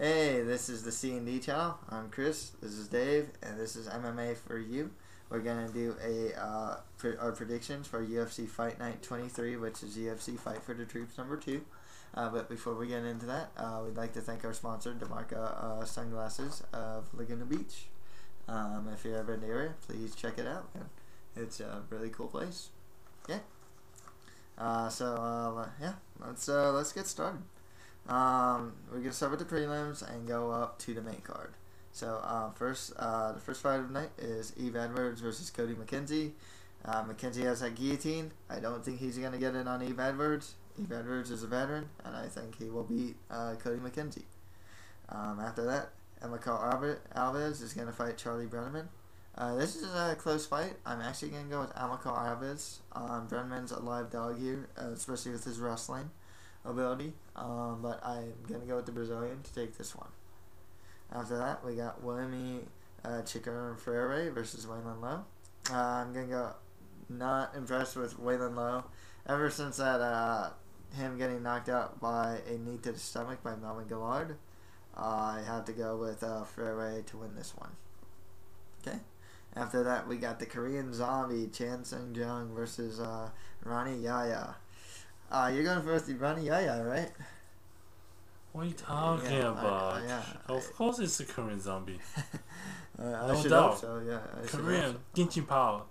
Hey, this is the C&D channel. I'm Chris. This is Dave, and this is MMA for you. We're gonna do our predictions for UFC Fight Night 23, which is UFC Fight for the Troops #2. But before we get into that, we'd like to thank our sponsor, DeMarca Sunglasses of Laguna Beach. If you're ever in the area, please check it out. It's a really cool place. Yeah. Let's get started. We're gonna start with the prelims and go up to the main card. So the first fight of the night is Eve Edwards versus Cody McKenzie. McKenzie has that guillotine. I don't think he's gonna get it on Eve Edwards. Eve Edwards is a veteran, and I think he will beat Cody McKenzie. After that, Amilcar Alves is gonna fight Charlie Brenneman. This is a close fight. I'm actually gonna go with Amilcar Alves. Brenneman's a live dog here, especially with his wrestling ability, but I'm going to go with the Brazilian to take this one. After that, we got William Chicken Freire versus Waylon Lowe. I'm going to go not impressed with Waylon Lowe. Ever since that him getting knocked out by a knee to the stomach by Melvin Guillard, I have to go with Freire to win this one. Okay. After that, we got the Korean Zombie, Chan Sung Jung versus Ronnie Yaya. You're going for the Ronnie Yaya, right? What are you talking about? Of course it's a Korean Zombie. No doubt. So, yeah, Korean, Ginchi Power.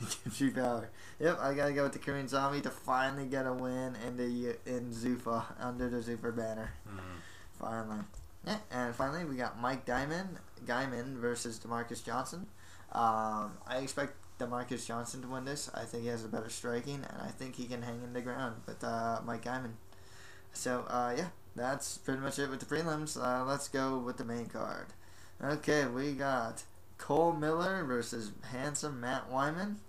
Ginchi Power. Yep, I gotta go with the Korean Zombie to finally get a win in Zuffa, under the Zuffa banner. Finally. Yeah, and finally we got Mike Guyman versus Demarcus Johnson. I expect Demarcus Johnson to win this. I think he has a better striking, and I think he can hang in the ground with Mike Guyman. So, yeah, that's pretty much it with the prelims. Let's go with the main card. Okay, we got Cole Miller versus handsome Matt Wiman.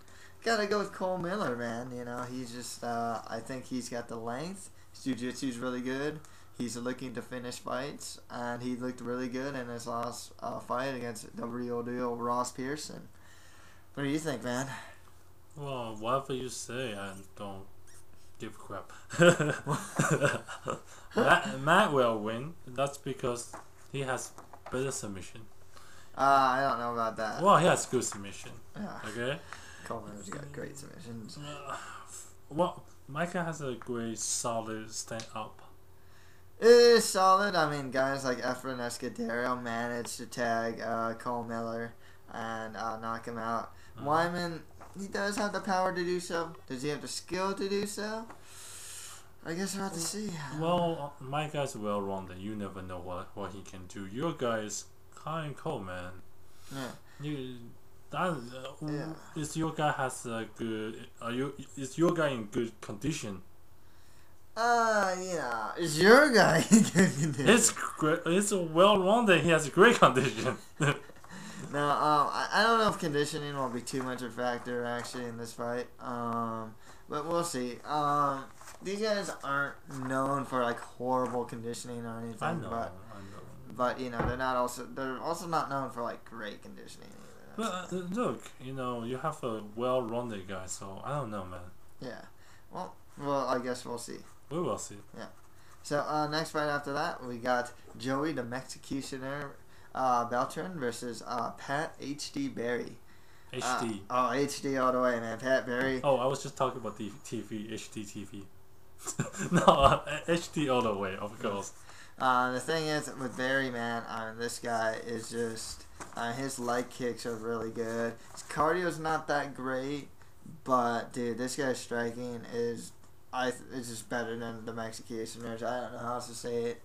Gotta go with Cole Miller, man. You know, he's just, I think he's got the length. His jiu-jitsu's really good. He's looking to finish fights, and he looked really good in his last fight against the real deal Ross Pearson. What do you think, man? Well, whatever you say, I don't give a crap. Matt will win. That's because he has better submission. I don't know about that. Well, he has good submission. Yeah. Okay? Coleman's got great submissions. Well, Micah has a great solid stand-up. It is solid. I mean, guys like Efren Escudero managed to tag Cole Miller and knock him out. Wiman, he does have the power to do so. Does he have the skill to do so? I guess we'll have to see. Well, my guy's well-rounded. You never know what he can do. Your guy is kind of cold, man. Yeah. Is your guy has a good? Is your guy in good condition? Yeah. Is your guy in good condition? It's great. It's well-rounded. He has a great condition. No, I don't know if conditioning will be too much of a factor actually in this fight. But we'll see. These guys aren't known for like horrible conditioning or anything. I know. But you know, they're also not known for like great conditioning either. But look, you know, you have a well-rounded guy, so I don't know, man. Yeah. Well, I guess we'll see. We will see. Yeah. So next fight after that, we got Joey the Mexicutioner Beltran versus Pat HD Berry. HD. HD all the way, man. Pat Berry. Oh, I was just talking about the TV, HD TV. No, HD all the way, of course. The thing is with Berry, man, this guy is just his leg kicks are really good. His cardio's not that great, but dude, this guy's striking is it's just better than the Mexicutioners. I don't know how else to say it.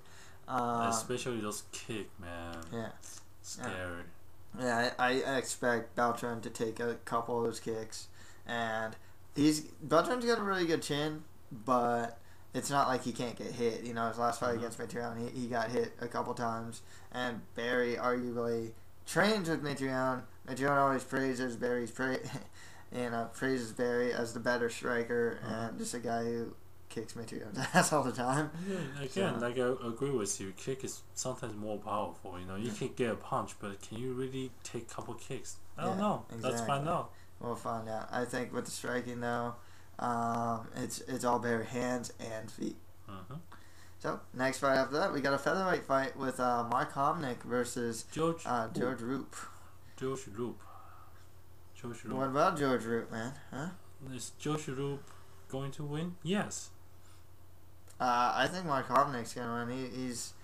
Especially those kicks, man. Yeah. Scary. Yeah, I expect Beltran to take a couple of those kicks, and Beltran's got a really good chin, but it's not like he can't get hit. You know, his last fight against Mitrione, he got hit a couple times, and Barry arguably trains with Mitrione. Mitrione always praises praises Barry as the better striker and just a guy who kicks Mitrione's ass all the time. Yeah, again, like I agree with you. Kick is sometimes more powerful. You know, you can get a punch, but can you really take a couple kicks? I don't know. Exactly. Let's find out. We'll find out. I think with the striking though, it's all bare hands and feet. So, next fight after that, we got a featherweight fight with Mark Homnick versus George Roop. George Roop. What about George Roop, man? Huh? Is George Roop going to win? Yes. I think Mark Homnick's gonna win. He's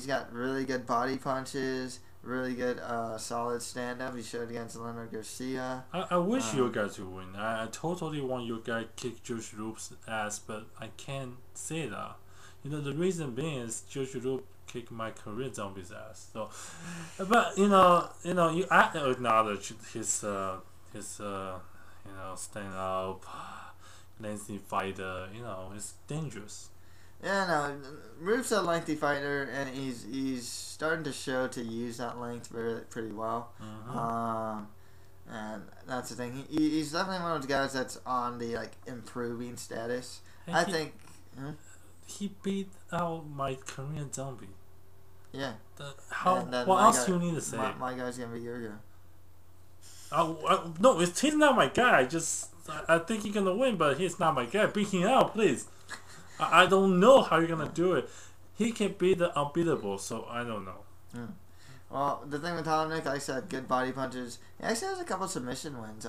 got really good body punches, really good solid stand up. He showed against Leonard Garcia. I wish your guy to win. I totally want your guy kick George Roop's ass, but I can't say that. The reason being is George Roop kicked my Korean zombie's ass. So, but you I acknowledge his stand up, lengthy fighter. It's dangerous. Yeah, no, Roop's a lengthy fighter, and he's starting to show to use that length pretty well. Mm-hmm. And that's the thing. He's definitely one of those guys that's on the improving status. I think. He beat out my Korean zombie. Yeah. What else do you need to say? My guy's gonna be your guy. No, he's not my guy. I think he's gonna win, but he's not my guy. Beat him out, please. I don't know how you're gonna do it. He can beat the unbeatable, so I don't know. Well, the thing with Homnick, like I said, good body punches. He actually has a couple submission wins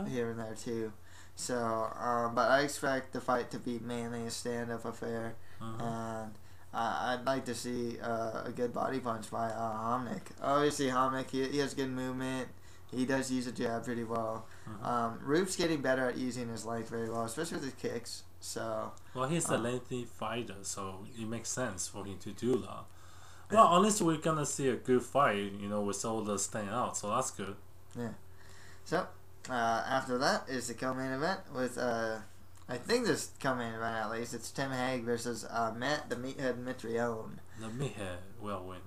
here and there too. So, but I expect the fight to be mainly a stand-up affair, and I'd like to see a good body punch by Homnick. Obviously, Homnick, he has good movement. He does use a jab pretty well. Roop's getting better at using his length very well, especially with his kicks. So, well, he's a lengthy fighter, so it makes sense for him to do that. Well, unless we're gonna see a good fight, with all the staying out, so that's good. Yeah. So. After that is the co-main event with I think this co-main event at least it's Tim Hague versus the Meathead Mitrione. The Meathead will win.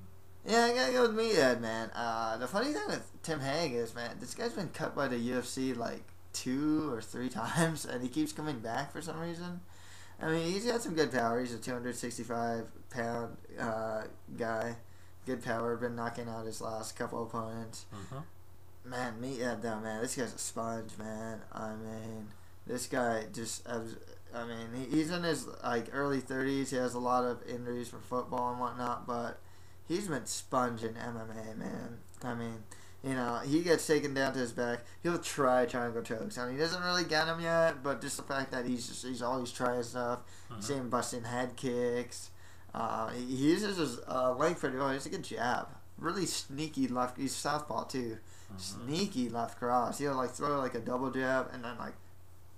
Yeah, I gotta go with Meathead, man. The funny thing with Tim Hague is, man, this guy's been cut by the UFC like 2 or 3 times, and he keeps coming back for some reason. I mean, he's got some good power. He's a 265-pound guy. Good power. Been knocking out his last couple opponents. Man, Meathead though, man, this guy's a sponge, man. I mean, this guy just, he's in his early 30s. He has a lot of injuries from football and whatnot, but he's been sponging MMA, man. I mean, he gets taken down to his back. He'll try triangle chokes. I mean, he doesn't really get him yet, but just the fact that he's always trying stuff. You see him busting head kicks. He uses his length pretty well. He's a good jab. Really sneaky left. He's southpaw too. Sneaky left cross. He'll throw a double jab and then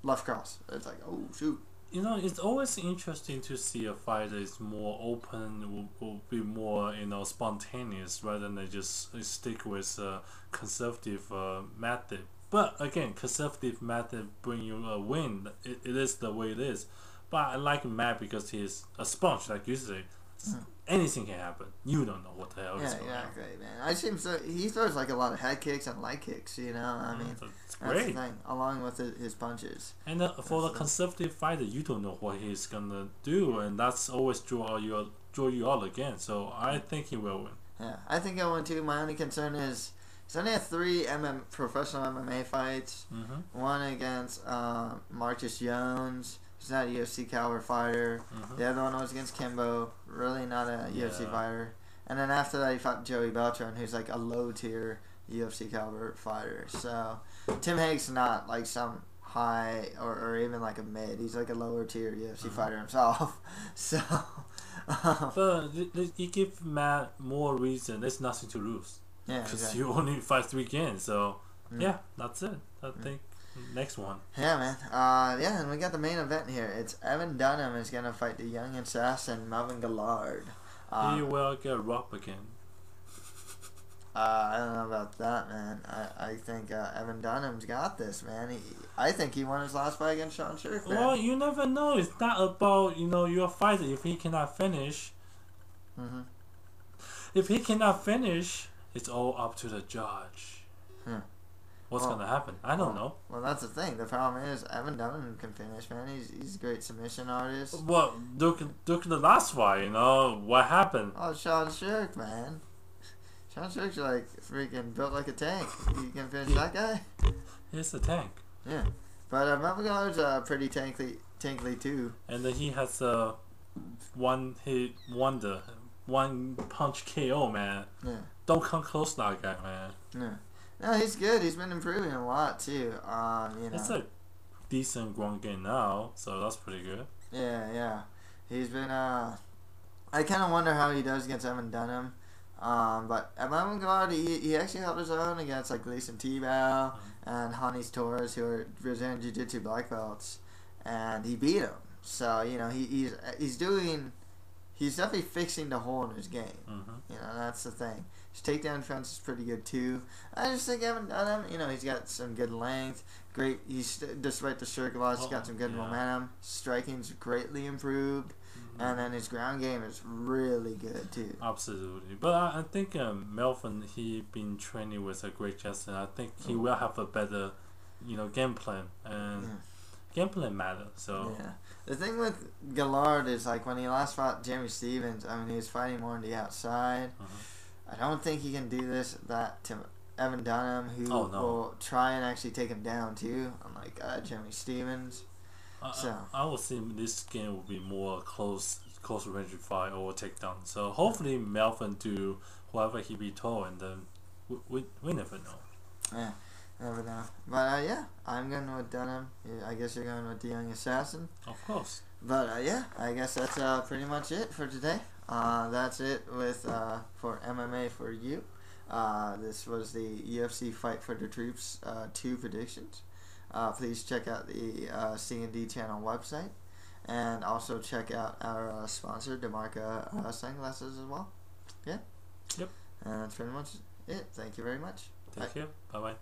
left cross. It's oh shoot. It's always interesting to see a fight that is more open, will be more spontaneous rather than they just stick with conservative method. But again, conservative method bring you a win. It is the way it is. But I like Matt because he's a sponge, like you say. Anything can happen. You don't know what the hell is going on. Yeah, exactly, man. I seem he throws a lot of head kicks and leg kicks. I mean, that's great. The thing, along with his punches. And for the conservative fighter, you don't know what he's gonna do, and that's always draw you out again. So I think he will win. Yeah, I think he'll win too. My only concern is he's only had 3 professional MMA fights. One against Marcus Jones. He's not a UFC caliber fighter. The other one was against Kimbo. Really not a UFC fighter. And then after that, he fought Joey Beltran, who's a low tier UFC caliber fighter. So Tim Hague's not some high or even a mid. He's a lower tier UFC fighter himself. So, but you give Matt more reason. There's nothing to lose. Yeah, because you only fight 3 games. So yeah, that's it. I think. Next one. Yeah, man. And we got the main event here. It's Evan Dunham is gonna fight the young assassin Melvin Guillard. He will get Roop again. I don't know about that, man. I think Evan Dunham's got this, man. I think he won his last fight against Sean Shirk, man. Well, you never know. It's not about your fighter. If he cannot finish, if he cannot finish, it's all up to the judge. What's gonna happen? I don't know. Well, that's the thing. The problem is Evan Dunham can finish, man. He's a great submission artist. Well, look at the last fight. What happened? Oh, Sean Shirk, man. Sean Shirk's freaking built like a tank. You can finish that guy. He's a tank. Yeah, but Melvin Guillard's pretty tankly too. And then he has one hit wonder, one punch KO, man. Yeah. Don't come close to that guy, man. No, he's good. He's been improving a lot too. It's a decent ground game now, so that's pretty good. Yeah. He's been. I kind of wonder how he does against Evan Dunham. But Evan Guillard, he actually held his own against like Gleason Tebow and Hanis Torres, who are Brazilian Jiu-Jitsu black belts, and he beat him. So he's definitely fixing the hole in his game. That's the thing. His takedown defense is pretty good too. I just think Evan Dunham, he's got some good length. Great. Despite the circuit loss, he's got some good momentum. Striking's greatly improved. And then his ground game is really good too. Absolutely, but I think Melvin, he been training with a great Jackson. I think he will have a better, game plan, and game plan matters. So the thing with Guillard is like when he last fought Jamie Stevens. I mean, he was fighting more on the outside. I don't think he can do that to Evan Dunham, who will try and actually take him down too, unlike Jamie Stevens. I would say this game will be more close range fight or takedown. So hopefully Melvin do whoever he be told, and then we never know. Yeah, never know. But I'm going with Dunham. I guess you're going with the Young Assassin. Of course. But I guess that's pretty much it for today. That's it with for MMA for you. This was the UFC Fight for the Troops 2 predictions. Please check out the C&D channel website, and also check out our sponsor, DeMarca sunglasses as well. Yeah. Yep. And that's pretty much it. Thank you very much. Take care. Bye bye.